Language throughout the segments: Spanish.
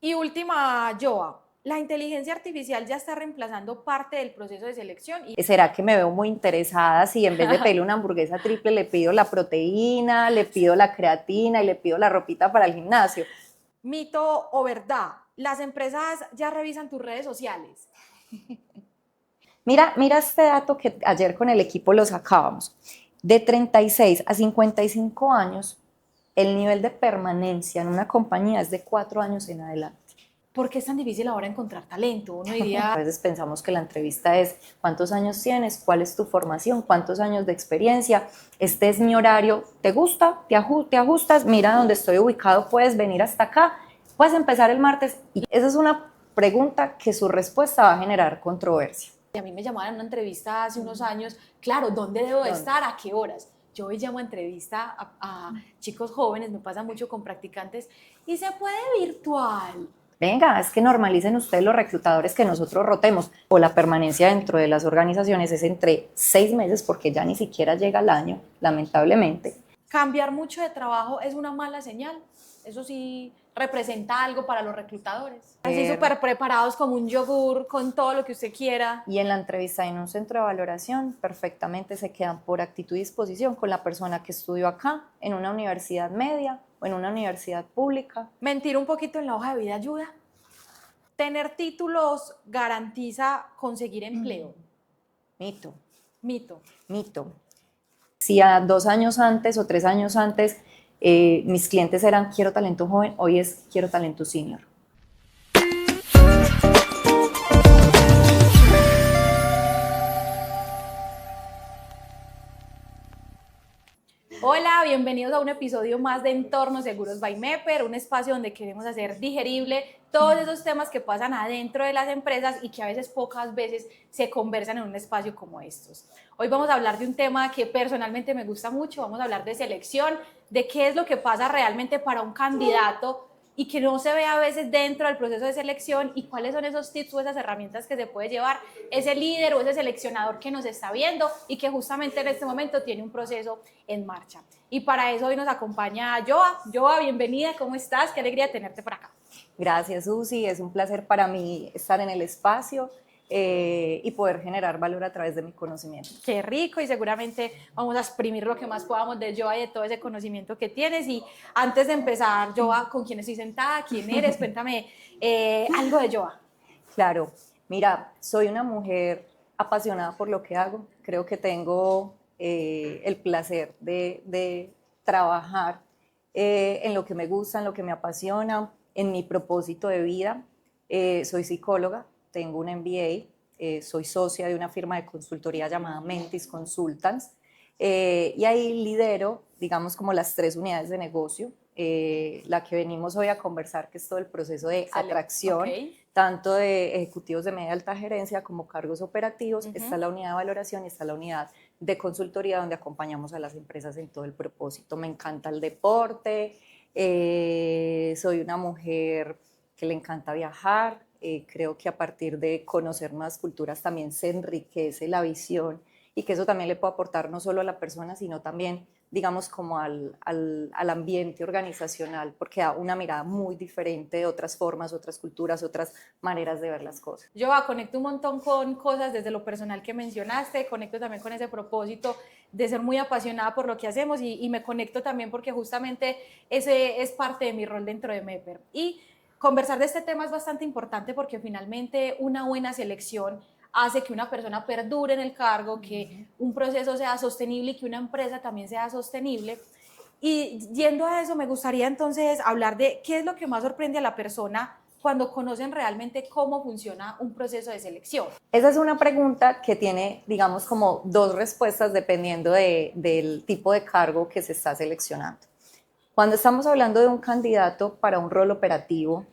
Y última, Joa, la inteligencia artificial ya está reemplazando parte del proceso de selección y ¿Será que me veo muy interesada si en vez de pedirle una hamburguesa triple le pido la proteína, le pido la creatina y le pido la ropita para el gimnasio? mito o verdad, las empresas ya revisan tus redes sociales. Mira este dato que ayer con el equipo lo sacábamos. De 36 a 55 años, el nivel de permanencia en una compañía es de 4 años en adelante. ¿Por qué es tan difícil ahora encontrar talento? Uno diría, A veces pensamos que la entrevista es ¿cuántos años tienes? ¿Cuál es tu formación? ¿Cuántos años de experiencia? Este es mi horario. ¿Te gusta? ¿Te ajustas? Mira dónde estoy ubicado, puedes venir hasta acá. Puedes empezar el martes. Y esa es una pregunta que su respuesta va a generar controversia. a mí me llamaron a una entrevista hace unos años, claro, ¿dónde debo de estar? ¿A qué horas? Yo hoy llamo a entrevista a chicos jóvenes, me pasa mucho con practicantes, y se puede virtual. Venga, es que normalicen ustedes los reclutadores que nosotros rotemos, o la permanencia dentro de las organizaciones es entre 6 meses porque ya ni siquiera llega el año, lamentablemente. Cambiar mucho de trabajo es una mala señal, eso sí representa algo para los reclutadores. Así súper preparados como un yogur con todo lo que usted quiera. Y en la entrevista en un centro de valoración perfectamente se quedan por actitud y disposición con la persona que estudió acá, en una universidad media o en una universidad pública. Mentir un poquito en la hoja de vida ayuda. Tener títulos garantiza conseguir empleo. Mito. Mito. Mito. Si a 2 años antes o 3 años antes mis clientes eran quiero talento joven, hoy es quiero talento senior. Hola, bienvenidos a un episodio más de Entornos Seguros by Mepper, un espacio donde queremos hacer digerible todos esos temas que pasan adentro de las empresas y que a veces pocas veces se conversan en un espacio como estos. Hoy vamos a hablar de un tema que personalmente me gusta mucho, vamos a hablar de selección, de qué es lo que pasa realmente para un candidato y que no se ve a veces dentro del proceso de selección y cuáles son esos tips o esas herramientas que se puede llevar ese líder o ese seleccionador que nos está viendo y que justamente en este momento tiene un proceso en marcha. Y para eso hoy nos acompaña Joa. Joa, bienvenida, ¿cómo estás? Qué alegría tenerte por acá. Gracias, Susi, es un placer para mí estar en el espacio y poder generar valor a través de mi conocimiento. Qué rico, y seguramente vamos a exprimir lo que más podamos de Joa y de todo ese conocimiento que tienes. Y antes de empezar, Joa, ¿con quién estoy sentada? ¿Quién eres? Cuéntame algo de Joa. Claro, mira, soy una mujer apasionada por lo que hago. Creo que tengo el placer de trabajar en lo que me gusta, en lo que me apasiona, en mi propósito de vida. Soy psicóloga, tengo un MBA, soy socia de una firma de consultoría llamada Mentis Consultants y ahí lidero, digamos, como las 3 unidades de negocio. La que venimos hoy a conversar, que es todo el proceso de atracción, tanto de ejecutivos de media alta gerencia como cargos operativos. Está la unidad de valoración y está la unidad de consultoría donde acompañamos a las empresas en todo el propósito. Me encanta el deporte, soy una mujer que le encanta viajar, creo que a partir de conocer más culturas también se enriquece la visión y que eso también le puede aportar no solo a la persona, sino también, digamos, como al ambiente organizacional, porque da una mirada muy diferente de otras formas, otras culturas, otras maneras de ver las cosas. Yo conecto un montón con cosas desde lo personal que mencionaste, conecto también con ese propósito de ser muy apasionada por lo que hacemos y me conecto también porque justamente ese es parte de mi rol dentro de Mepper. Y conversar de este tema es bastante importante porque finalmente una buena selección hace que una persona perdure en el cargo, que un proceso sea sostenible y que una empresa también sea sostenible. Y yendo a eso, me gustaría entonces hablar de qué es lo que más sorprende a la persona cuando conocen realmente cómo funciona un proceso de selección. Esa es una pregunta que tiene, digamos, como 2 respuestas dependiendo del tipo de cargo que se está seleccionando. Cuando estamos hablando de un candidato para un rol operativo,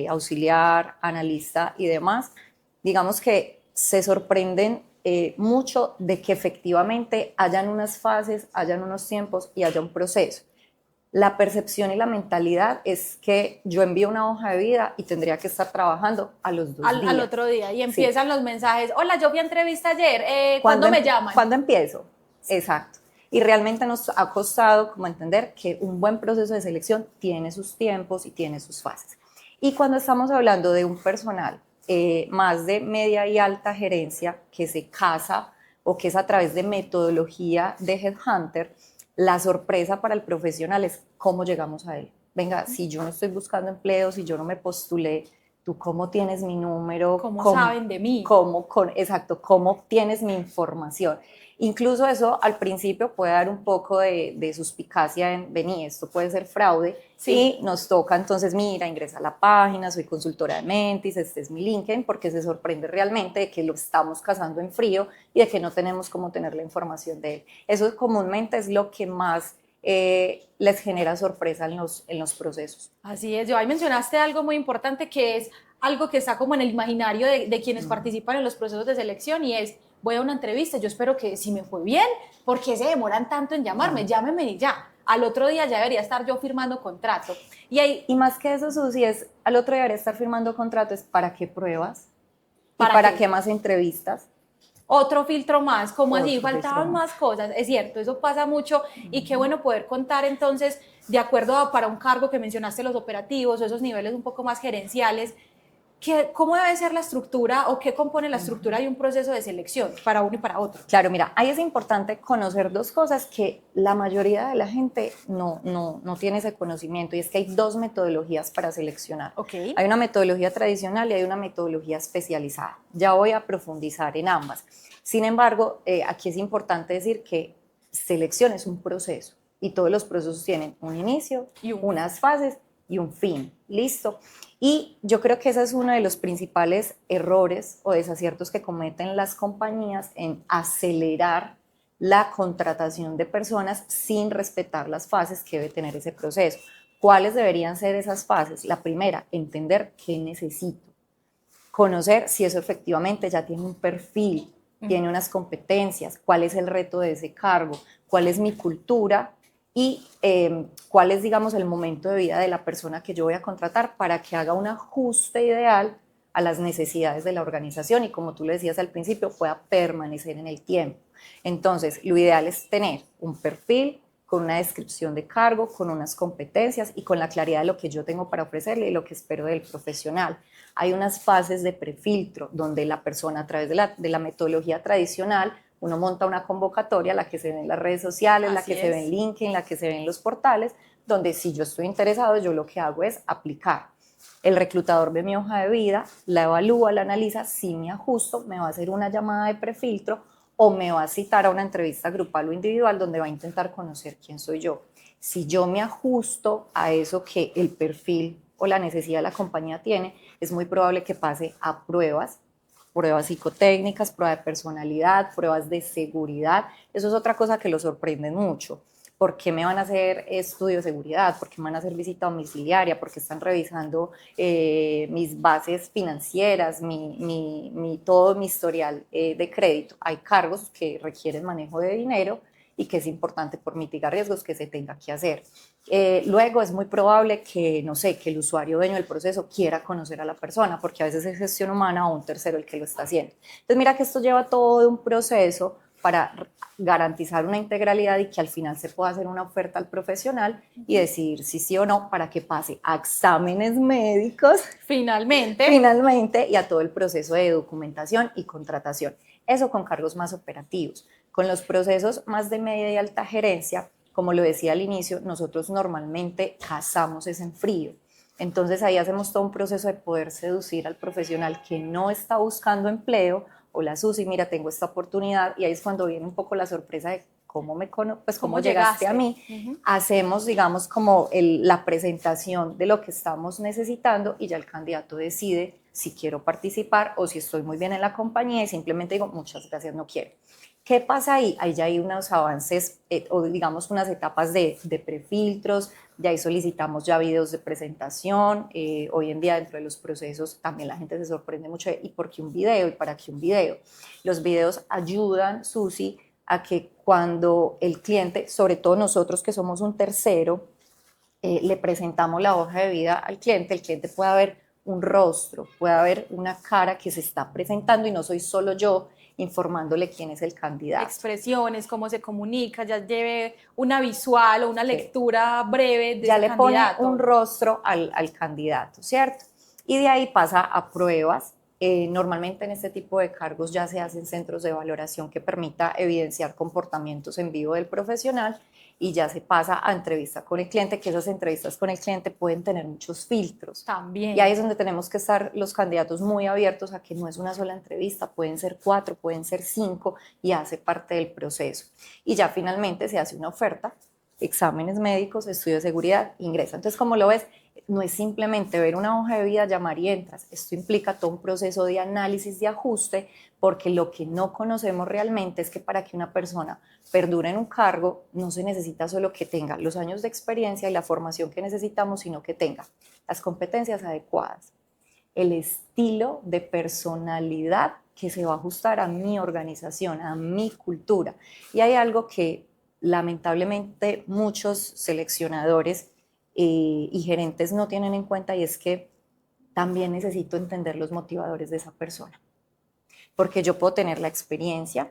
auxiliar, analista y demás, digamos que se sorprenden mucho de que efectivamente hayan unas fases, hayan unos tiempos y haya un proceso. La percepción y la mentalidad es que yo envío una hoja de vida y tendría que estar trabajando a los 2 días. Al otro día y empiezan los mensajes, hola, yo fui a entrevista ayer, ¿cuándo me llaman? ¿Cuándo empiezo? Exacto. Y realmente nos ha costado como entender que un buen proceso de selección tiene sus tiempos y tiene sus fases. Y cuando estamos hablando de un personal más de media y alta gerencia que se casa o que es a través de metodología de Headhunter, la sorpresa para el profesional es cómo llegamos a él. Venga, si yo no estoy buscando empleo, si yo no me postulé, ¿tú cómo tienes mi número? ¿Cómo saben de mí? Exacto, ¿cómo tienes mi información? Incluso eso al principio puede dar un poco de suspicacia en, vení, esto puede ser fraude, Sí. y nos toca entonces, mira, ingresa a la página, soy consultora de Mentis, este es mi LinkedIn, porque se sorprende realmente de que lo estamos cazando en frío y de que no tenemos cómo tener la información de él. Eso comúnmente es lo que más les genera sorpresa en los procesos. Así es, yo ahí mencionaste algo muy importante que es algo que está como en el imaginario de quienes participan en los procesos de selección y es, voy a una entrevista, yo espero que si me fue bien, ¿por qué se demoran tanto en llamarme? Llámeme y ya. Al otro día ya debería estar yo firmando contrato. Y más que eso, Susi, es al otro día debería estar firmando contrato, es para qué pruebas y ¿Para para qué? qué más entrevistas. Otro filtro más, como así, Otro filtro faltaban más. más cosas, es cierto, eso pasa mucho y qué bueno poder contar entonces, de acuerdo a para un cargo que mencionaste, los operativos o esos niveles un poco más gerenciales, ¿cómo debe ser la estructura o qué compone la estructura de un proceso de selección para uno y para otro? Claro, mira, ahí es importante conocer dos cosas que la mayoría de la gente no tiene ese conocimiento, y es que hay dos metodologías para seleccionar. Okay. Hay una metodología tradicional y hay una metodología especializada. Ya voy a profundizar en ambas. Sin embargo, aquí es importante decir que selección es un proceso y todos los procesos tienen un inicio, unas fases y un fin. ¿Listo? Y yo creo que ese es uno de los principales errores o desaciertos que cometen las compañías en acelerar la contratación de personas sin respetar las fases que debe tener ese proceso. ¿Cuáles deberían ser esas fases? La primera, entender qué necesito. Conocer si eso efectivamente ya tiene un perfil, tiene unas competencias, cuál es el reto de ese cargo, cuál es mi cultura y cuál es, digamos, el momento de vida de la persona que yo voy a contratar para que haga un ajuste ideal a las necesidades de la organización y, como tú le decías al principio, pueda permanecer en el tiempo. Entonces, lo ideal es tener un perfil con una descripción de cargo, con unas competencias y con la claridad de lo que yo tengo para ofrecerle y lo que espero del profesional. Hay unas fases de prefiltro donde la persona, a través de la metodología tradicional, uno monta una convocatoria, la que se ve en las redes sociales, la que se ve en LinkedIn, la que se ve en los portales, donde si yo estoy interesado, yo lo que hago es aplicar. El reclutador ve mi hoja de vida, la evalúa, la analiza, si me ajusto, me va a hacer una llamada de prefiltro o me va a citar a una entrevista grupal o individual donde va a intentar conocer quién soy yo. Si yo me ajusto a eso que el perfil o la necesidad de la compañía tiene, es muy probable que pase a pruebas psicotécnicas, pruebas de personalidad, pruebas de seguridad. Eso es otra cosa que lo sorprende mucho. ¿Por qué me van a hacer estudio de seguridad? ¿Por qué me van a hacer visita domiciliaria? ¿Por qué están revisando mis bases financieras, todo mi historial de crédito? Hay cargos que requieren manejo de dinero y que es importante por mitigar riesgos que se tenga que hacer. Luego es muy probable que, no sé, que el usuario dueño del proceso quiera conocer a la persona, porque a veces es gestión humana o un tercero el que lo está haciendo. Entonces mira que esto lleva todo un proceso para garantizar una integralidad y que al final se pueda hacer una oferta al profesional y decidir si sí o no para que pase a exámenes médicos finalmente y a todo el proceso de documentación y contratación. Eso con cargos más operativos. Con los procesos más de media y alta gerencia, como lo decía al inicio, nosotros normalmente cazamos ese en frío. Entonces ahí hacemos todo un proceso de poder seducir al profesional que no está buscando empleo. Hola Susi, mira, tengo esta oportunidad, y ahí es cuando viene un poco la sorpresa de cómo llegaste a mí. Hacemos, digamos, como la presentación de lo que estamos necesitando y ya el candidato decide si quiero participar o si estoy muy bien en la compañía y simplemente digo, muchas gracias, no quiero. ¿Qué pasa ahí? Ahí ya hay unos avances o digamos unas etapas de prefiltros, ya ahí solicitamos ya videos de presentación. Hoy en día dentro de los procesos también la gente se sorprende mucho de ¿y por qué un video? ¿Y para qué un video? Los videos ayudan, Susi, a que cuando el cliente, sobre todo nosotros que somos un tercero, le presentamos la hoja de vida al cliente, el cliente pueda ver un rostro, pueda ver una cara que se está presentando y no soy solo yo informándole quién es el candidato. Expresiones, cómo se comunica, ya lleve una visual o una lectura breve de ya ese le pone candidato. un rostro al candidato, ¿cierto? Y de ahí pasa a pruebas. Normalmente en este tipo de cargos ya se hacen centros de valoración que permita evidenciar comportamientos en vivo del profesional y ya se pasa a entrevista con el cliente, que esas entrevistas con el cliente pueden tener muchos filtros. También. Y ahí es donde tenemos que estar los candidatos muy abiertos a que no es una sola entrevista, pueden ser 4, pueden ser 5 y hace parte del proceso. Y ya finalmente se hace una oferta, exámenes médicos, estudio de seguridad, ingresa. Entonces, como lo ves, no es simplemente ver una hoja de vida, llamar y entras. Esto implica todo un proceso de análisis, de ajuste, porque lo que no conocemos realmente es que para que una persona perdure en un cargo, no se necesita solo que tenga los años de experiencia y la formación que necesitamos, sino que tenga las competencias adecuadas, el estilo de personalidad que se va a ajustar a mi organización, a mi cultura. Y hay algo que lamentablemente muchos seleccionadores y gerentes no tienen en cuenta, y es que también necesito entender los motivadores de esa persona. Porque yo puedo tener la experiencia,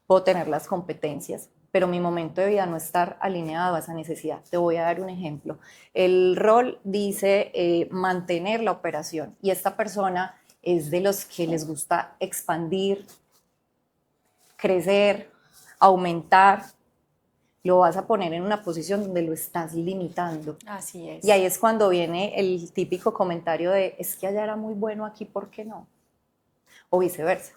puedo tener las competencias, pero mi momento de vida no estar alineado a esa necesidad. Te voy a dar un ejemplo. El rol dice mantener la operación y esta persona es de los que les gusta expandir, crecer, aumentar. Lo vas a poner en una posición donde lo estás limitando. Así es. Y ahí es cuando viene el típico comentario de, es que allá era muy bueno aquí, ¿por qué no? O viceversa.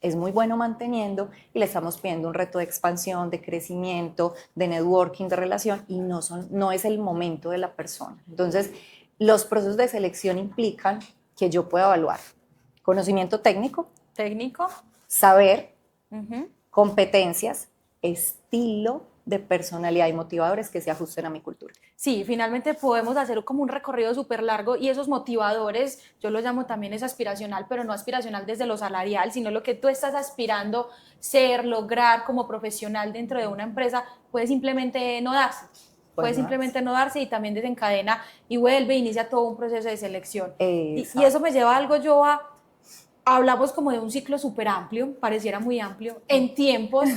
Es muy bueno manteniendo y le estamos pidiendo un reto de expansión, de crecimiento, de networking, de relación, y no es el momento de la persona. Entonces, los procesos de selección implican que yo pueda evaluar conocimiento técnico, saber, competencias, estilo de personalidad y motivadores que se ajusten a mi cultura. Sí, finalmente podemos hacer como un recorrido súper largo y esos motivadores, yo lo llamo también es aspiracional, pero no aspiracional desde lo salarial, sino lo que tú estás aspirando ser, lograr como profesional dentro de una empresa, puede simplemente no darse. Puede simplemente no darse y también desencadena y vuelve, inicia todo un proceso de selección. Y eso me lleva a algo, hablamos como de un ciclo súper amplio, pareciera muy amplio, en tiempos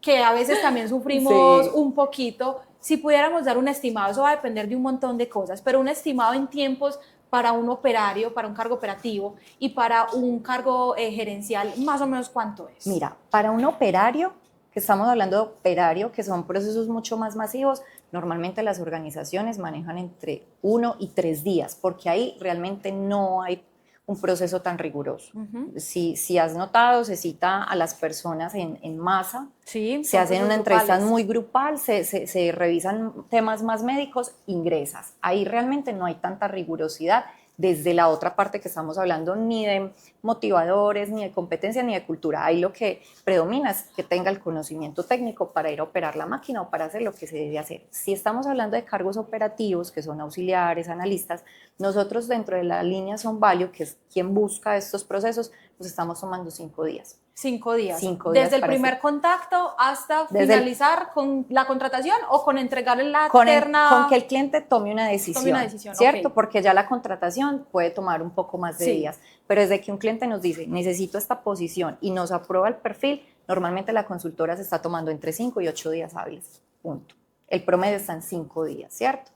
que a veces también sufrimos un poquito. Si pudiéramos dar un estimado, eso va a depender de un montón de cosas, pero un estimado en tiempos para un operario, para un cargo operativo y para un cargo gerencial, más o menos ¿cuánto es? Mira, para un operario, que estamos hablando de operario, que son procesos mucho más masivos, normalmente las organizaciones manejan entre 1 y 3 días, porque ahí realmente no hay un proceso tan riguroso. Si has notado, se cita a las personas en masa, se hacen una entrevista muy grupal, se revisan temas más médicos, ingresas. Ahí realmente no hay tanta rigurosidad desde la otra parte que estamos hablando, ni de motivadores, ni de competencia, ni de cultura. Ahí lo que predomina es que tenga el conocimiento técnico para ir a operar la máquina o para hacer lo que se debe hacer. Si estamos hablando de cargos operativos, que son auxiliares, analistas, nosotros dentro de la línea Son Value, que es quien busca estos procesos, pues estamos tomando 5 días. 5 días. 5 días. Desde el primer contacto hasta finalizar con la contratación o con entregarle la terna. Con que el cliente tome una decisión, ¿cierto? Porque ya la contratación puede tomar un poco más de días. Pero desde que un cliente nos dice, necesito esta posición y nos aprueba el perfil, normalmente la consultora se está tomando entre 5 y 8 días hábiles. Punto. El promedio está en 5 días, ¿cierto?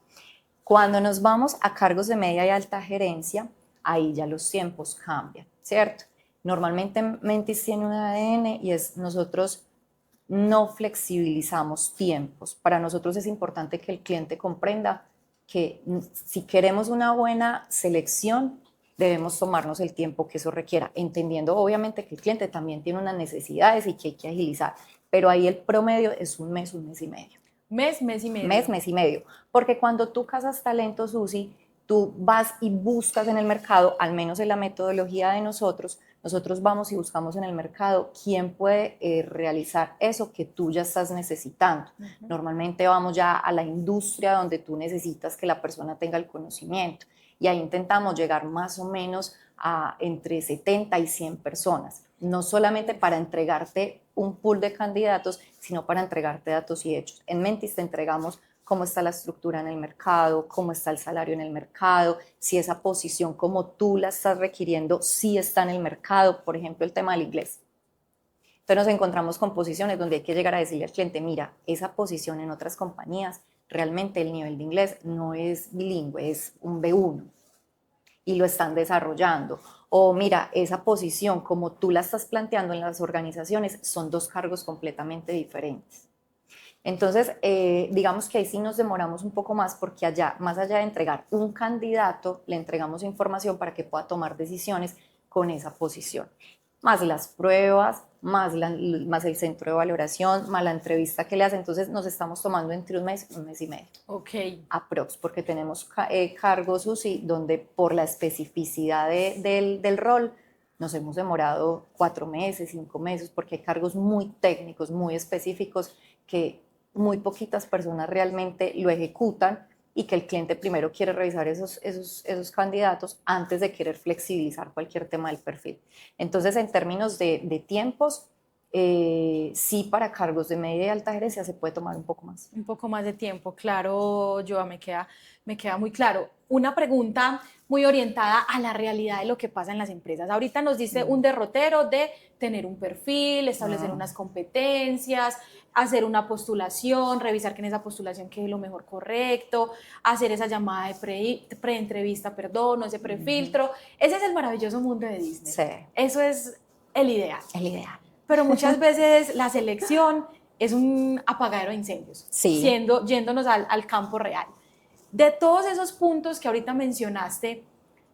Cuando nos vamos a cargos de media y alta gerencia, ahí ya los tiempos cambian, ¿cierto? Normalmente Mentis tiene un ADN y es nosotros no flexibilizamos tiempos. Para nosotros es importante que el cliente comprenda que si queremos una buena selección, debemos tomarnos el tiempo que eso requiera, entendiendo obviamente que el cliente también tiene unas necesidades y que hay que agilizar, pero ahí el promedio es un mes y medio. Mes y medio. Mes y medio. Porque cuando tú cazas talentos, Susi, tú vas y buscas en el mercado, al menos en la metodología de nosotros vamos y buscamos en el mercado quién puede realizar eso que tú ya estás necesitando. Normalmente vamos ya a la industria donde tú necesitas que la persona tenga el conocimiento y ahí intentamos llegar más o menos a entre 70 y 100 personas, no solamente para entregarte un pool de candidatos, sino para entregarte datos y hechos. En Mentis te entregamos cómo está la estructura en el mercado, cómo está el salario en el mercado, si esa posición como tú la estás requiriendo, sí está en el mercado, por ejemplo, el tema del inglés. Entonces nos encontramos con posiciones donde hay que llegar a decirle al cliente, mira, esa posición en otras compañías, realmente el nivel de inglés no es bilingüe, es un B1 y lo están desarrollando. O mira, esa posición como tú la estás planteando en las organizaciones son dos cargos completamente diferentes. Entonces, digamos que ahí sí nos demoramos un poco más porque allá, más allá de entregar un candidato, le entregamos información para que pueda tomar decisiones con esa posición. Más las pruebas, más el centro de valoración, más la entrevista que le hace. Entonces, nos estamos tomando entre un mes y medio. Ok. Aprox, porque tenemos cargos UCI donde por la especificidad del rol nos hemos demorado 4 meses, 5 meses, porque hay cargos muy técnicos, muy específicos que muy poquitas personas realmente lo ejecutan y que el cliente primero quiere revisar esos candidatos antes de querer flexibilizar cualquier tema del perfil. Entonces, en términos de tiempos, sí, para cargos de media y alta gerencia se puede tomar un poco más. Un poco más de tiempo, claro, Joa, me queda muy claro. Una pregunta muy orientada a la realidad de lo que pasa en las empresas. Ahorita nos dice un derrotero de tener un perfil, establecer unas competencias, hacer una postulación, revisar que en esa postulación quede lo mejor correcto, hacer esa llamada de pre-entrevista, perdón, o ese prefiltro. Ese es el maravilloso mundo de Disney. Sí. Eso es el ideal. El ideal. Pero muchas veces la selección es un apagadero de incendios, Sí. yéndonos al campo real. De todos esos puntos que ahorita mencionaste,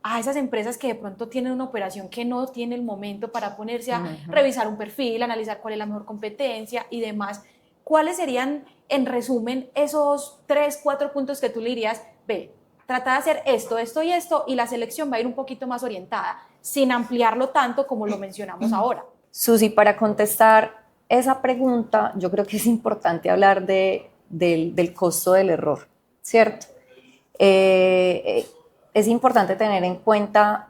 a esas empresas que de pronto tienen una operación que no tiene el momento para ponerse a revisar un perfil, analizar cuál es la mejor competencia y demás, ¿cuáles serían, en resumen, esos 3, 4 puntos que tú le dirías, ve, trata de hacer esto, esto y esto, y la selección va a ir un poquito más orientada, sin ampliarlo tanto como lo mencionamos ahora? Susi, para contestar esa pregunta, yo creo que es importante hablar del costo del error, ¿cierto? Es importante tener en cuenta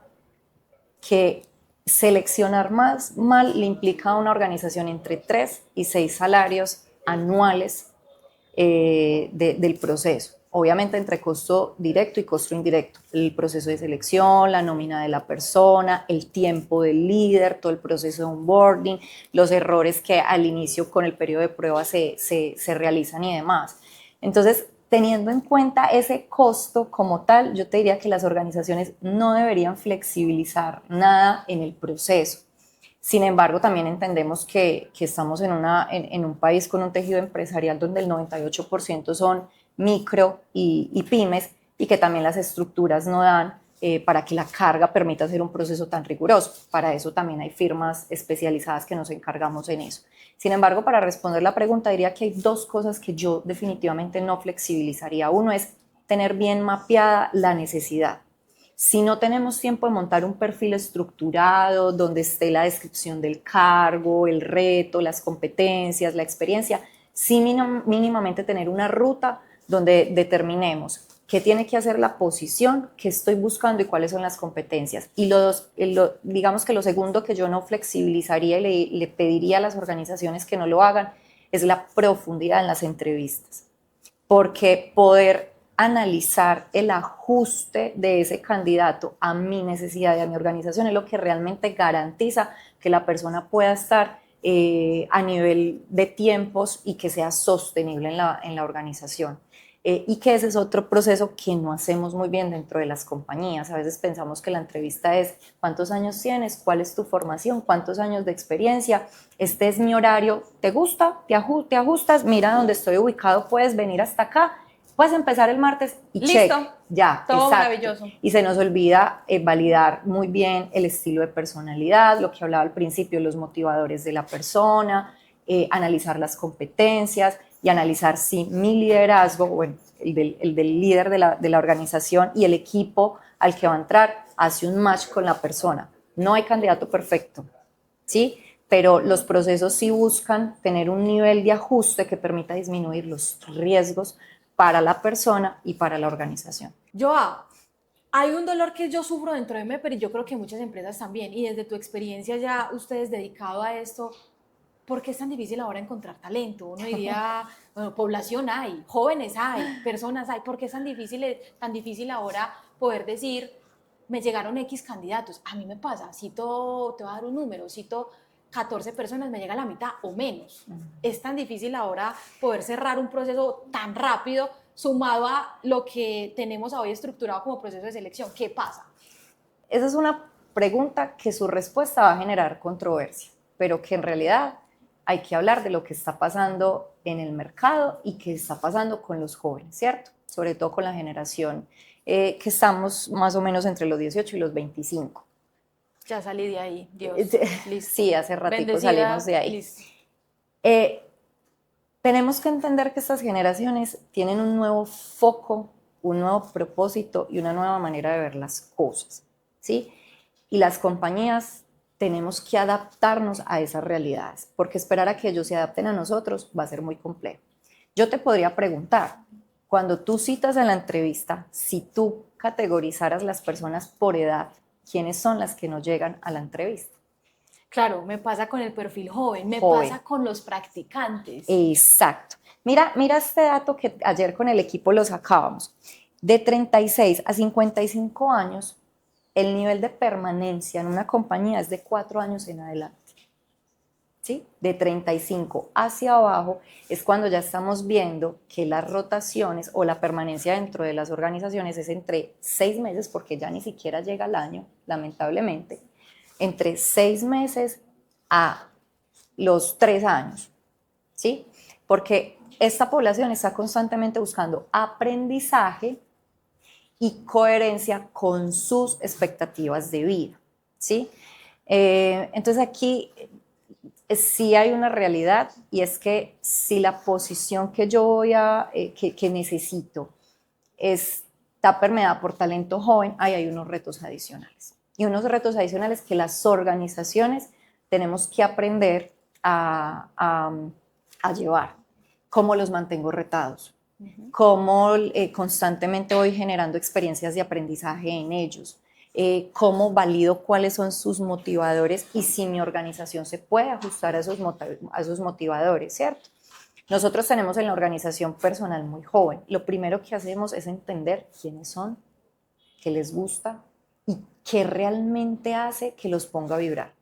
que seleccionar más mal le implica a una organización entre 3 y 6 salarios anuales del proceso. Obviamente entre costo directo y costo indirecto, el proceso de selección, la nómina de la persona, el tiempo del líder, todo el proceso de onboarding, los errores que al inicio con el periodo de prueba se realizan y demás. Entonces, teniendo en cuenta ese costo como tal, yo te diría que las organizaciones no deberían flexibilizar nada en el proceso. Sin embargo, también entendemos que estamos en un país con un tejido empresarial donde el 98% son micro y pymes y que también las estructuras no dan para que la carga permita hacer un proceso tan riguroso. Para eso también hay firmas especializadas que nos encargamos en eso. Sin embargo, para responder la pregunta, diría que hay 2 cosas que yo definitivamente no flexibilizaría. Uno es tener bien mapeada la necesidad. Si no tenemos tiempo de montar un perfil estructurado donde esté la descripción del cargo, el reto, las competencias, la experiencia, sí mínimamente tener una ruta donde determinemos qué tiene que hacer la posición, qué estoy buscando y cuáles son las competencias. Y digamos que lo segundo que yo no flexibilizaría y le pediría a las organizaciones que no lo hagan es la profundidad en las entrevistas, porque poder analizar el ajuste de ese candidato a mi necesidad y a mi organización es lo que realmente garantiza que la persona pueda estar a nivel de tiempos y que sea sostenible en la organización. Y que ese es otro proceso que no hacemos muy bien dentro de las compañías. A veces pensamos que la entrevista es ¿cuántos años tienes? ¿Cuál es tu formación? ¿Cuántos años de experiencia? Este es mi horario. ¿Te gusta? ¿Te ajustas? Mira dónde estoy ubicado, puedes venir hasta acá. Puedes empezar el martes y listo, check. Ya, todo exacto. maravilloso. Y se nos olvida validar muy bien el estilo de personalidad, lo que hablaba al principio, los motivadores de la persona, analizar las competencias y analizar si mi liderazgo, bueno, el del líder de la organización y el equipo al que va a entrar hace un match con la persona. No hay candidato perfecto, ¿sí? Pero los procesos sí buscan tener un nivel de ajuste que permita disminuir los riesgos para la persona y para la organización. Joa, hay un dolor que yo sufro dentro de mí, pero yo creo que muchas empresas también, y desde tu experiencia ya ustedes dedicado a esto, ¿por qué es tan difícil ahora encontrar talento? Uno diría, bueno, población hay, jóvenes hay, personas hay, ¿por qué es tan difícil ahora poder decir, me llegaron X candidatos? A mí me pasa, te voy a dar un número, 14 personas, me llega a la mitad o menos. Es tan difícil ahora poder cerrar un proceso tan rápido, sumado a lo que tenemos hoy estructurado como proceso de selección. ¿Qué pasa? Esa es una pregunta que su respuesta va a generar controversia, pero que en realidad hay que hablar de lo que está pasando en el mercado y que está pasando con los jóvenes, ¿cierto? Sobre todo con la generación que estamos más o menos entre los 18 y los 25. Ya salí de ahí, Dios, listo. Sí, hace ratico Bendecida, salimos de ahí. listo. Tenemos que entender que estas generaciones tienen un nuevo foco, un nuevo propósito y una nueva manera de ver las cosas, ¿sí? Y las compañías tenemos que adaptarnos a esas realidades, porque esperar a que ellos se adapten a nosotros va a ser muy complejo. Yo te podría preguntar, cuando tú citas en la entrevista, si tú categorizaras las personas por edad, ¿quiénes son las que no llegan a la entrevista? Claro, me pasa con el perfil joven, me Joven. pasa con los practicantes. Exacto. Mira este dato que ayer con el equipo lo sacábamos. De 36 a 55 años, el nivel de permanencia en una compañía es de 4 años en adelante. ¿Sí? De 35 hacia abajo es cuando ya estamos viendo que las rotaciones o la permanencia dentro de las organizaciones es entre 6 meses, porque ya ni siquiera llega al año, lamentablemente, entre 6 meses a los 3 años, ¿sí? Porque esta población está constantemente buscando aprendizaje y coherencia con sus expectativas de vida, ¿sí? Entonces aquí sí hay una realidad, y es que si la posición que yo voy que necesito está permeada por talento joven, ahí hay unos retos adicionales. Y unos retos adicionales que las organizaciones tenemos que aprender a llevar. ¿Cómo los mantengo retados? ¿Cómo constantemente voy generando experiencias de aprendizaje en ellos? ¿Cómo valido cuáles son sus motivadores y si mi organización se puede ajustar a esos motivadores, ¿cierto? Nosotros tenemos en la organización personal muy joven. Lo primero que hacemos es entender quiénes son, qué les gusta y qué realmente hace que los ponga a vibrar.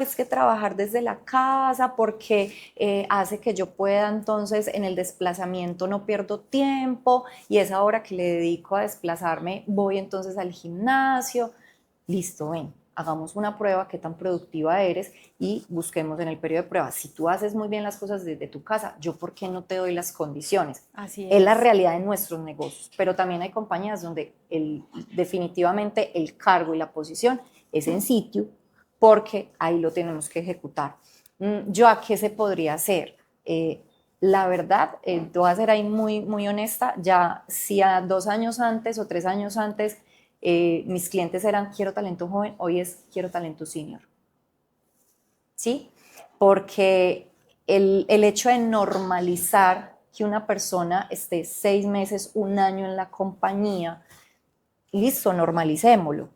Es que trabajar desde la casa porque hace que yo pueda, entonces en el desplazamiento no pierdo tiempo y esa hora que le dedico a desplazarme voy entonces al gimnasio. Listo, ven, hagamos una prueba, qué tan productiva eres y busquemos en el periodo de prueba. Si tú haces muy bien las cosas desde tu casa, ¿yo por qué no te doy las condiciones? Así Es la realidad de nuestros negocios, pero también hay compañías donde definitivamente el cargo y la posición es en sitio, porque ahí lo tenemos que ejecutar. ¿Yo a qué se podría hacer? La verdad, te voy a ser ahí muy, muy honesta, ya si a 2 años antes o 3 años antes mis clientes eran quiero talento joven, hoy es quiero talento senior. ¿Sí? Porque el hecho de normalizar que una persona esté 6 meses, 1 año en la compañía, listo, normalicémoslo.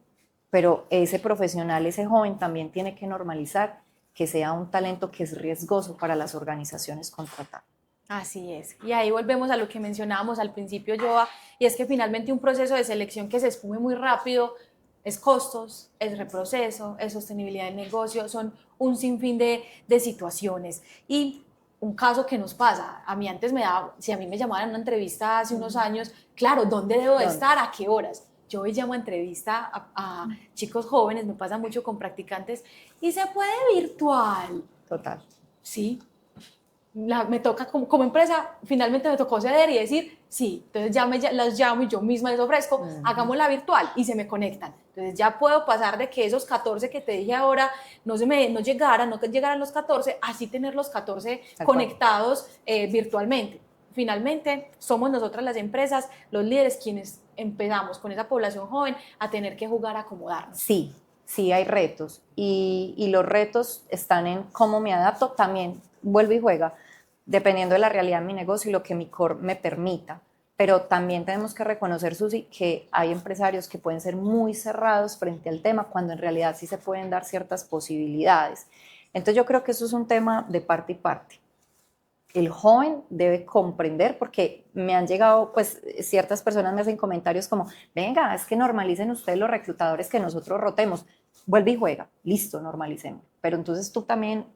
Pero ese profesional, ese joven, también tiene que normalizar que sea un talento que es riesgoso para las organizaciones contratar. Así es. Y ahí volvemos a lo que mencionábamos al principio, Joa, y es que finalmente un proceso de selección que se esfume muy rápido es costos, es reproceso, es sostenibilidad del negocio, son un sinfín de situaciones. Y un caso que nos pasa, a mí antes me daba, si a mí me llamaban a una entrevista hace unos años, claro, ¿dónde debo de estar? ¿A qué horas? Yo hoy llamo a entrevista a chicos jóvenes, me pasa mucho con practicantes, y se puede virtual. Total. Sí, me toca como empresa, finalmente me tocó ceder y decir, sí, entonces ya las llamo y yo misma les ofrezco, hagámosla virtual y se me conectan. Entonces ya puedo pasar de que esos 14 que te dije ahora no llegaran los 14, así tener los 14 conectados virtualmente. Finalmente, somos nosotras las empresas, los líderes, quienes empezamos con esa población joven a tener que jugar a acomodarnos. Sí, sí hay retos y los retos están en cómo me adapto, también vuelve y juega, dependiendo de la realidad de mi negocio y lo que mi core me permita. Pero también tenemos que reconocer, Susi, que hay empresarios que pueden ser muy cerrados frente al tema cuando en realidad sí se pueden dar ciertas posibilidades. Entonces yo creo que eso es un tema de parte y parte. el joven debe comprender, porque me han llegado, pues ciertas personas me hacen comentarios como, venga, es que normalicen ustedes los reclutadores que nosotros rotemos. Vuelve y juega, listo, normalicemos. Pero entonces tú también,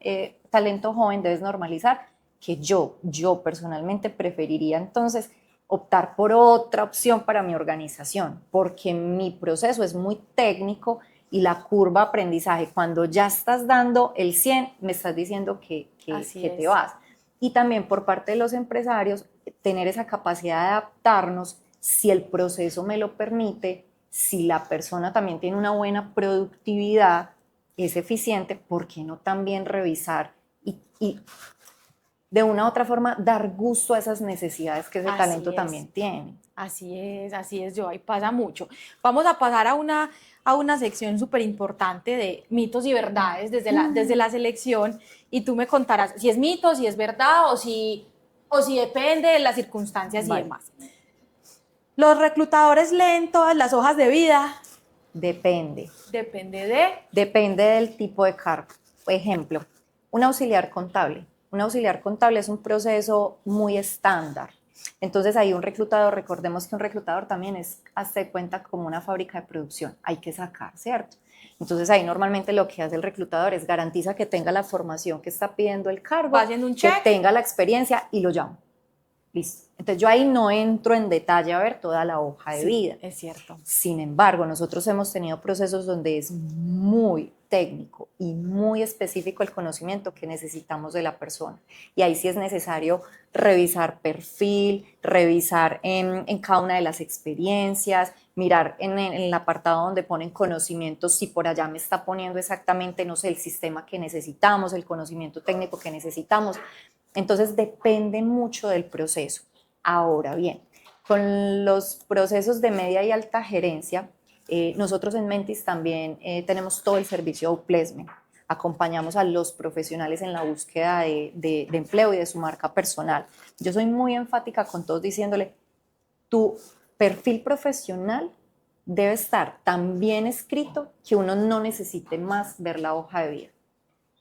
talento joven, debes normalizar que yo personalmente preferiría entonces optar por otra opción para mi organización, porque mi proceso es muy técnico y la curva de aprendizaje, cuando ya estás dando el 100, me estás diciendo que te vas. Y también por parte de los empresarios, tener esa capacidad de adaptarnos si el proceso me lo permite, si la persona también tiene una buena productividad, es eficiente, ¿por qué no también revisar y de una u otra forma dar gusto a esas necesidades que ese talento también tiene? Así es, Joa, y pasa mucho. Vamos a pasar a una sección súper importante de mitos y verdades desde la selección, y tú me contarás si es mito, si es verdad o si depende de las circunstancias y demás. ¿Los reclutadores leen todas las hojas de vida? Depende. Depende de... Depende del tipo de cargo. Por ejemplo, un auxiliar contable. Un auxiliar contable es un proceso muy estándar. Entonces ahí un reclutador, recordemos que un reclutador también es, hazte de cuenta, como una fábrica de producción. Hay que sacar, ¿cierto? Entonces ahí normalmente lo que hace el reclutador es garantiza que tenga la formación que está pidiendo el cargo, va haciendo un check, que tenga la experiencia y lo llamo. Listo. Entonces yo ahí no entro en detalle a ver toda la hoja de vida. Es cierto. Sin embargo, nosotros hemos tenido procesos donde es muy técnico y muy específico el conocimiento que necesitamos de la persona. Y ahí sí es necesario revisar perfil, revisar en cada una de las experiencias, mirar en el apartado donde ponen conocimientos, si por allá me está poniendo exactamente, no sé, el sistema que necesitamos, el conocimiento técnico que necesitamos. Entonces depende mucho del proceso. Ahora bien, con los procesos de media y alta gerencia, nosotros en Mentis también tenemos todo el servicio de outplacement. Acompañamos a los profesionales en la búsqueda de empleo y de su marca personal. Yo soy muy enfática con todos diciéndole, tu perfil profesional debe estar tan bien escrito que uno no necesite más ver la hoja de vida,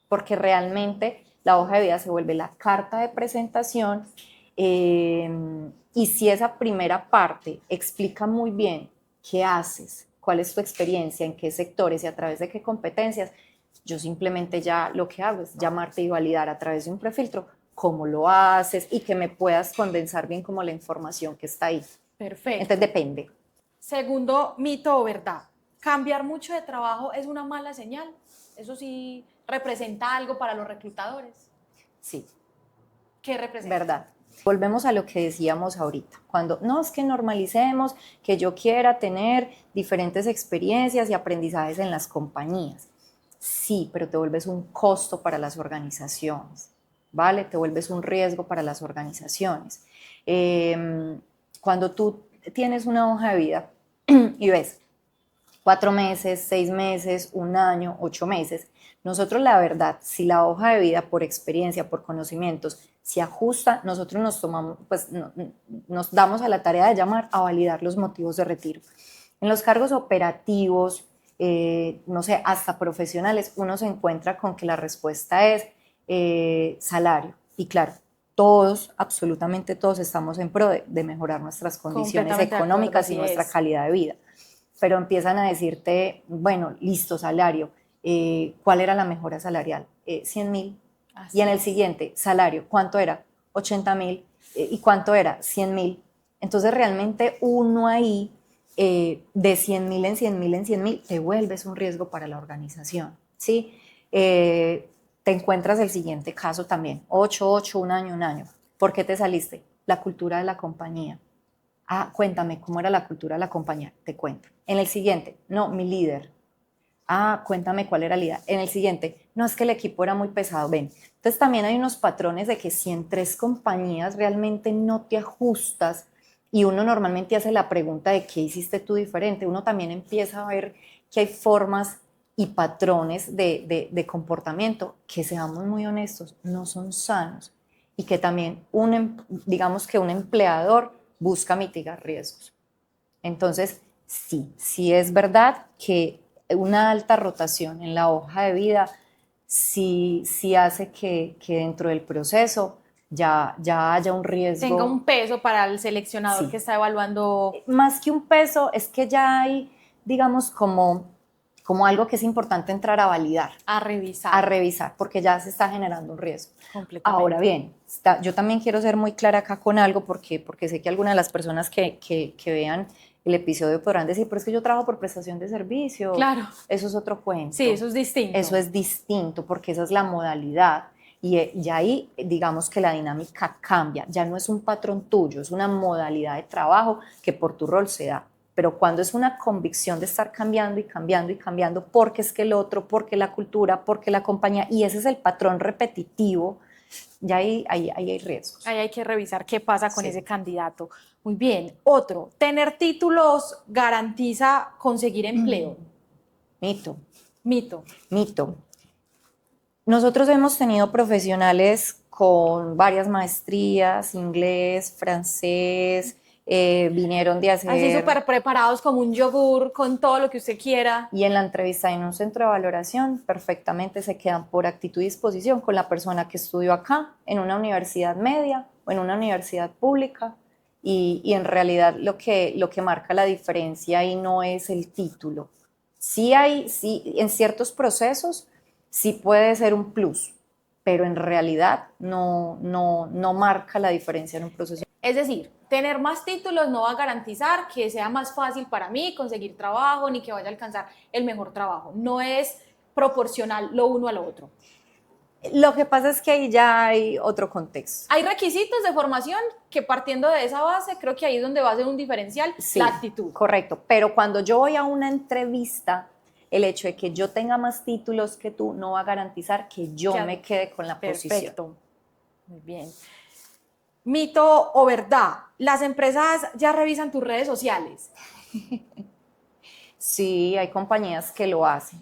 porque realmente la hoja de vida se vuelve la carta de presentación, y si esa primera parte explica muy bien qué haces, cuál es tu experiencia, en qué sectores y a través de qué competencias, yo simplemente ya lo que hago es llamarte y validar a través de un prefiltro cómo lo haces y que me puedas condensar bien como la información que está ahí. Perfecto. Entonces depende. Segundo mito o verdad, ¿cambiar mucho de trabajo es una mala señal? ¿Eso sí representa algo para los reclutadores? Sí. ¿Qué representa? Verdad. Volvemos a lo que decíamos ahorita, cuando no es que normalicemos que yo quiera tener diferentes experiencias y aprendizajes en las compañías. Sí, pero te vuelves un costo para las organizaciones, ¿vale? Te vuelves un riesgo para las organizaciones. Cuando tú tienes una hoja de vida y ves 4 meses, 6 meses, 1 año, 8 meses, nosotros la verdad, si la hoja de vida por experiencia, por conocimientos, se ajusta, nosotros nos tomamos, pues nos damos a la tarea de llamar a validar los motivos de retiro. En los cargos operativos, no sé, hasta profesionales, uno se encuentra con que la respuesta es salario. Y claro, todos, absolutamente todos, estamos en pro de mejorar nuestras condiciones económicas y nuestra calidad de vida. Pero empiezan a decirte, bueno, listo, salario, ¿cuál era la mejora salarial? 100.000. Y en el siguiente, salario, ¿cuánto era? 80.000. ¿Y cuánto era? 100.000. Entonces realmente uno ahí, de 100.000 en 100.000 en 100.000, te vuelves un riesgo para la organización, ¿sí? Te encuentras el siguiente caso también, 8, 1 año, 1 año. ¿Por qué te saliste? La cultura de la compañía. Ah, cuéntame, ¿cómo era la cultura de la compañía? Te cuento. En el siguiente, no, mi líder. Ah, cuéntame cuál era el líder. En el siguiente, no, es que el equipo era muy pesado. Ven. Entonces también hay unos patrones de que si en 3 compañías realmente no te ajustas y uno normalmente hace la pregunta de qué hiciste tú diferente, uno también empieza a ver que hay formas y patrones de comportamiento que, seamos muy honestos, no son sanos y que también digamos que un empleador busca mitigar riesgos. Entonces, sí es verdad que una alta rotación en la hoja de vida sí hace que dentro del proceso ya haya un riesgo. Tenga un peso para el seleccionador Sí. que está evaluando. Más que un peso, es que ya hay, digamos, como algo que es importante entrar a validar, A revisar. a revisar, porque ya se está generando un riesgo. Completamente. Ahora bien, yo también quiero ser muy clara acá con algo, porque sé que algunas de las personas que vean el episodio podrán decir, pero es que yo trabajo por prestación de servicio. Claro. Eso es otro cuento. Sí, eso es distinto. Eso es distinto, porque esa es la modalidad. Y ahí, digamos que la dinámica cambia. Ya no es un patrón tuyo, es una modalidad de trabajo que por tu rol se da. Pero cuando es una convicción de estar cambiando y cambiando y cambiando, porque es que el otro, porque la cultura, porque la compañía, y ese es el patrón repetitivo, ya ahí hay riesgos. Ahí hay que revisar qué pasa con Sí. ese candidato. Muy bien. Otro, ¿tener títulos garantiza conseguir empleo? Mito. Mito. Mito. Nosotros hemos tenido profesionales con varias maestrías, inglés, francés, vinieron de hacer... Así súper preparados como un yogur, con todo lo que usted quiera. Y en la entrevista en un centro de valoración perfectamente se quedan por actitud y disposición con la persona que estudió acá, en una universidad media o en una universidad pública. Y en realidad lo que marca la diferencia ahí no es el título. Sí en ciertos procesos sí puede ser un plus, pero en realidad no marca la diferencia en un proceso. Es decir, tener más títulos no va a garantizar que sea más fácil para mí conseguir trabajo ni que vaya a alcanzar el mejor trabajo. No es proporcional lo uno a lo otro. Lo que pasa es que ahí ya hay otro contexto. Hay requisitos de formación que partiendo de esa base, creo que ahí es donde va a ser un diferencial, Sí, la actitud. correcto, pero cuando yo voy a una entrevista, el hecho de que yo tenga más títulos que tú no va a garantizar que yo me quede con la posición. Perfecto, muy bien. Mito o verdad, las empresas ya revisan tus redes sociales. Sí, hay compañías que lo hacen,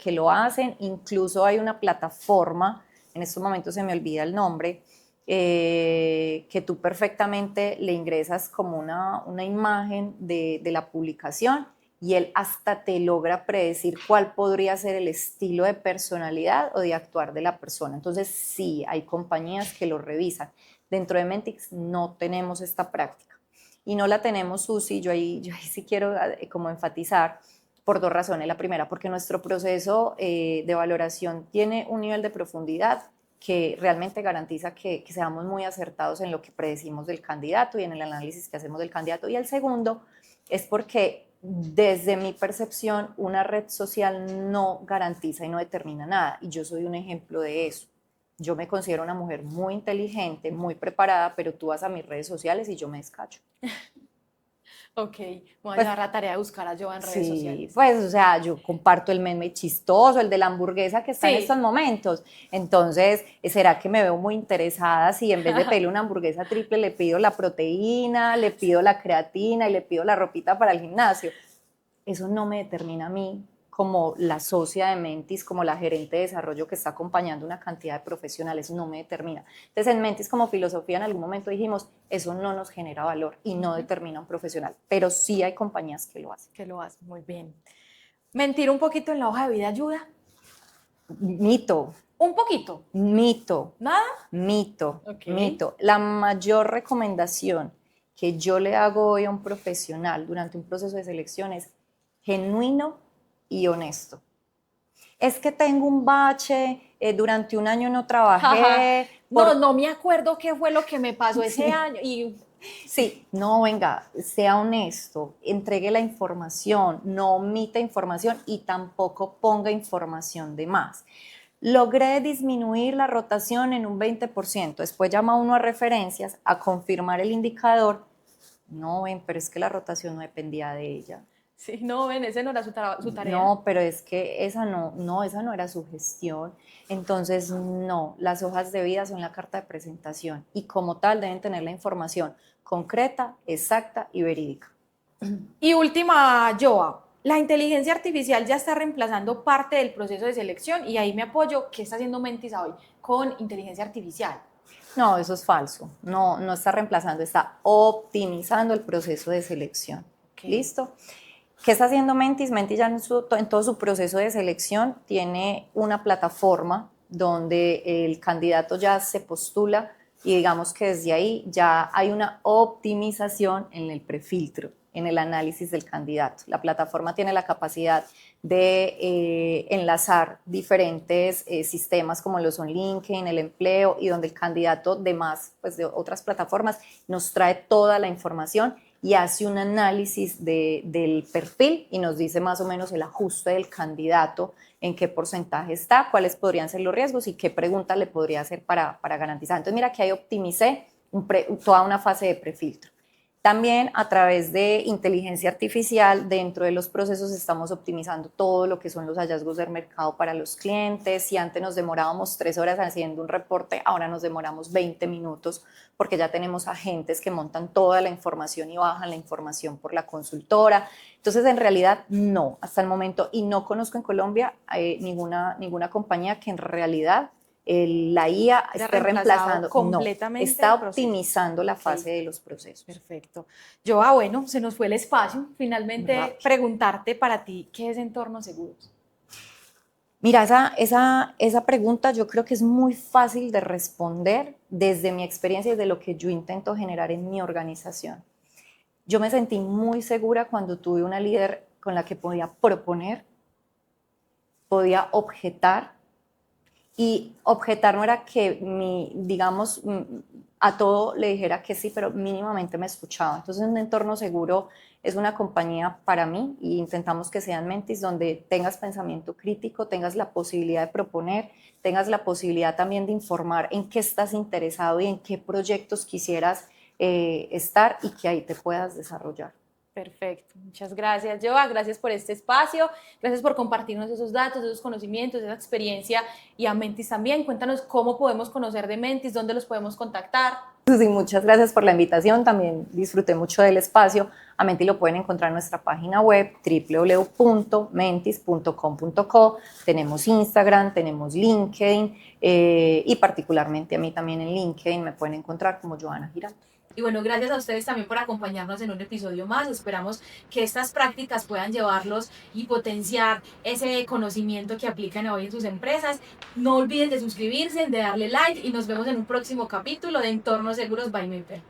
lo hacen, incluso hay una plataforma, en estos momentos se me olvida el nombre, que tú perfectamente le ingresas como una imagen de la publicación y él hasta te logra predecir cuál podría ser el estilo de personalidad o de actuar de la persona. Entonces sí, hay compañías que lo revisan. Dentro de Mentix no tenemos esta práctica. Y no la tenemos, Susi, yo ahí sí quiero como enfatizar por dos razones. La primera, porque nuestro proceso de valoración tiene un nivel de profundidad que realmente garantiza que seamos muy acertados en lo que predecimos del candidato y en el análisis que hacemos del candidato. Y el segundo es porque desde mi percepción una red social no garantiza y no determina nada. Y yo soy un ejemplo de eso. Yo me considero una mujer muy inteligente, muy preparada, pero tú vas a mis redes sociales y yo me descacho. Ok, voy a Pues, llevar la tarea de buscar a Joa en redes Sí, sociales. pues, o sea, yo comparto el meme chistoso, el de la hamburguesa que está en Sí. estos momentos. Entonces, ¿será que me veo muy interesada si en vez de pedirle una hamburguesa triple le pido la proteína, le pido la creatina y le pido la ropita para el gimnasio? Eso no me determina a mí como la socia de Mentis, como la gerente de desarrollo que está acompañando una cantidad de profesionales, no me determina. Entonces en Mentis como filosofía en algún momento dijimos, eso no nos genera valor y no determina un profesional, pero sí hay compañías que lo hacen. Que lo hacen, muy bien. ¿Mentir un poquito en la hoja de vida ayuda? Mito. Un poquito. Mito. ¿Nada? Mito. Okay. Mito. La mayor recomendación que yo le hago hoy a un profesional durante un proceso de selección es genuino y honesto. Es que tengo un bache, durante un año no trabajé. No me acuerdo qué fue lo que me pasó ese año. Y... Sí, no, venga, sea honesto, entregue la información, no omita información y tampoco ponga información de más. Logré disminuir la rotación en un 20%, después llama uno a referencias a confirmar el indicador. No, ven, pero es que la rotación no dependía de ella. Sí, no, ven, ese no era su tarea. No, pero es que esa no era su gestión. Entonces, no, las hojas de vida son la carta de presentación y como tal deben tener la información concreta, exacta y verídica. Y última, Joa, la inteligencia artificial ya está reemplazando parte del proceso de selección y ahí me apoyo. ¿Qué está haciendo Mentis hoy con inteligencia artificial? No, eso es falso. No está reemplazando, está optimizando el proceso de selección. Okay. ¿Listo? ¿Qué está haciendo Mentis? Mentis ya en todo su proceso de selección tiene una plataforma donde el candidato ya se postula y digamos que desde ahí ya hay una optimización en el prefiltro, en el análisis del candidato. La plataforma tiene la capacidad de enlazar diferentes sistemas como lo son LinkedIn, el empleo, y donde el candidato de más, pues de otras plataformas, nos trae toda la información y hace un análisis del perfil y nos dice más o menos el ajuste del candidato, en qué porcentaje está, cuáles podrían ser los riesgos y qué preguntas le podría hacer para garantizar. Entonces mira que ahí optimicé toda una fase de prefiltro. También a través de inteligencia artificial, dentro de los procesos estamos optimizando todo lo que son los hallazgos del mercado para los clientes. Si antes nos demorábamos 3 horas haciendo un reporte, ahora nos demoramos 20 minutos porque ya tenemos agentes que montan toda la información y bajan la información por la consultora. Entonces, en realidad, no, hasta el momento, y no conozco en Colombia ninguna compañía que en realidad la IA esté reemplazando, completamente, no, está optimizando la fase de los procesos. Perfecto. Bueno, se nos fue el espacio. Finalmente, preguntarte para ti, ¿qué es entornos seguros? Mira, esa pregunta yo creo que es muy fácil de responder desde mi experiencia y de lo que yo intento generar en mi organización. Yo me sentí muy segura cuando tuve una líder con la que podía proponer, podía objetar. Y objetar no era que digamos, a todo le dijera que sí, pero mínimamente me escuchaba. Entonces, un entorno seguro es una compañía para mí y intentamos que sean Mentis donde tengas pensamiento crítico, tengas la posibilidad de proponer, tengas la posibilidad también de informar en qué estás interesado y en qué proyectos quisieras estar y que ahí te puedas desarrollar. Perfecto, muchas gracias, Joa, gracias por este espacio, gracias por compartirnos esos datos, esos conocimientos, esa experiencia, y a Mentis también. Cuéntanos cómo podemos conocer de Mentis, dónde los podemos contactar. Sí, muchas gracias por la invitación, también disfruté mucho del espacio. A Mentis lo pueden encontrar en nuestra página web www.mentis.com.co. Tenemos Instagram, tenemos LinkedIn y particularmente a mí también en LinkedIn me pueden encontrar como Joana Giraldo. Y bueno, gracias a ustedes también por acompañarnos en un episodio más. Esperamos que estas prácticas puedan llevarlos y potenciar ese conocimiento que aplican hoy en sus empresas. No olviden de suscribirse, de darle like, y nos vemos en un próximo capítulo de Entornos Seguros by Mapper.